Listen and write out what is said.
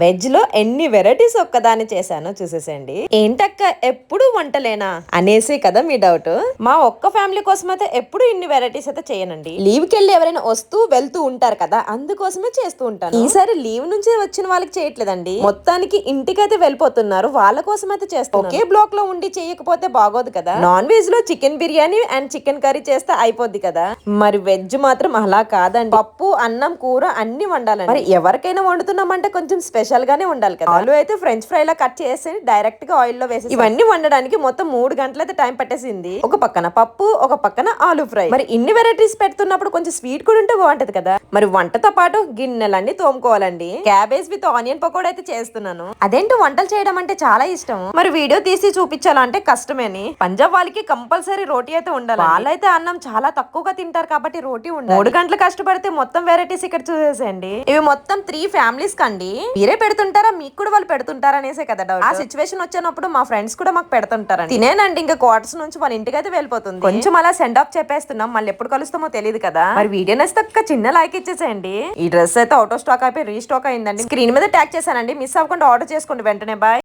Veg లో ఎన్ని varieties ఒక్కదాన్ని చేశానో చూసేసండి. ఏంటక్క ఎప్పుడు వంటలేనా అనేసి కదా మీ డౌట్. మా ఒక్క ఫ్యామిలీ కోసం అయితే ఎప్పుడు ఇన్ని వెరైటీస్ అయితే చేయనండి. లీవ్ కి వెళ్ళి ఎవరైనా వస్తూ వెళ్తూ ఉంటారు కదా, అందుకోసమే చేస్తూ ఉంటాను. ఈసారి లీవ్ నుంచి వచ్చిన వాళ్ళకి చేయట్లేదండి, మొత్తానికి ఇంటికైతే వెళ్ళిపోతున్నారు, వాళ్ళ కోసం అయితే చేస్తాను. ఒకే బ్లాక్ లో ఉండి చేయకపోతే బాగోదు కదా. నాన్ వెజ్ లో chicken biryani and chicken curry చేస్తే అయిపోద్ది కదా, మరి వెజ్ మాత్రం అలా కాదండి. పప్పు, అన్నం, కూర అన్ని వండాలండి. మరి ఎవరికైనా వండుతున్నామంటే కొంచెం స్పెషల్ గానే ఉండాలి కదా. ఆలు అయితే ఫ్రెంచ్ ఫ్రై లా కట్ చేసి డైరెక్ట్ గా ఆయిల్ లో వేసి ఇవన్నీ వండడానికి మొత్తం 3 గంటలు అయితే టైం పట్టేసింది. ఒక పక్కన పప్పు, ఒక పక్కన ఆలు ఫ్రై. మరి ఇన్ని వెరైటీస్ పెడుతున్నప్పుడు కొంచెం స్వీట్ కూడా ఉంటే బాగుంటది కదా. మరి వంటతో పాటు గిన్నెలన్నీ తోముకోవాలండి. క్యాబేజ్ విత్ ఆనియన్ పకోడా అయితే చేస్తున్నాను. అదేంటో వంటలు చేయడం అంటే చాలా ఇష్టం, మరి వీడియో తీసి చూపించాలంటే కష్టమేని. పంజాబ్ వాళ్ళకి కంపల్సరీ రోటీ అయితే ఉండాలి. వాళ్ళైతే అన్నం చాలా తక్కువగా తింటారు కాబట్టి రోటీ ఉండాలి. 3 గంటలు కష్టపడితే మొత్తం వెరైటీస్ ఇక్కడ చూసేసండి. ఇవి మొత్తం 3 ఫ్యామిలీస్ కండి. మీరే పెడుతుంటారా, మీకు కూడా వాళ్ళు పెడుతుంటారా అనేసే కదా డౌట్. ఆ సిచ్యువేషన్ వచ్చినప్పుడు మా ఫ్రెండ్స్ కూడా మాకు పెడుతుంటారండి. తినేనండి ఇంకా క్వార్టర్స్ నుంచి వాళ్ళ ఇంటికి అయితే వెళ్ళిపోతుంది. కొంచెం అలా సెండ్ ఆఫ్ చెప్పేస్తున్నాం, మళ్ళీ ఎప్పుడు కలుస్తామో తెలియదు కదా. మరి వీడియో నచ్చితే చిన్న లైక్ ఇచ్చేసేయండి. ఈ డ్రెస్ అయితే అవుట్ ఆఫ్ స్టాక్ అయిపోయి రీస్టాక్ అయిందండి. స్క్రీన్ మీద ట్యాగ్ చేశానండి, మిస్ అవ్వకుండా ఆర్డర్ చేసుకోండి వెంటనే. బాయ్.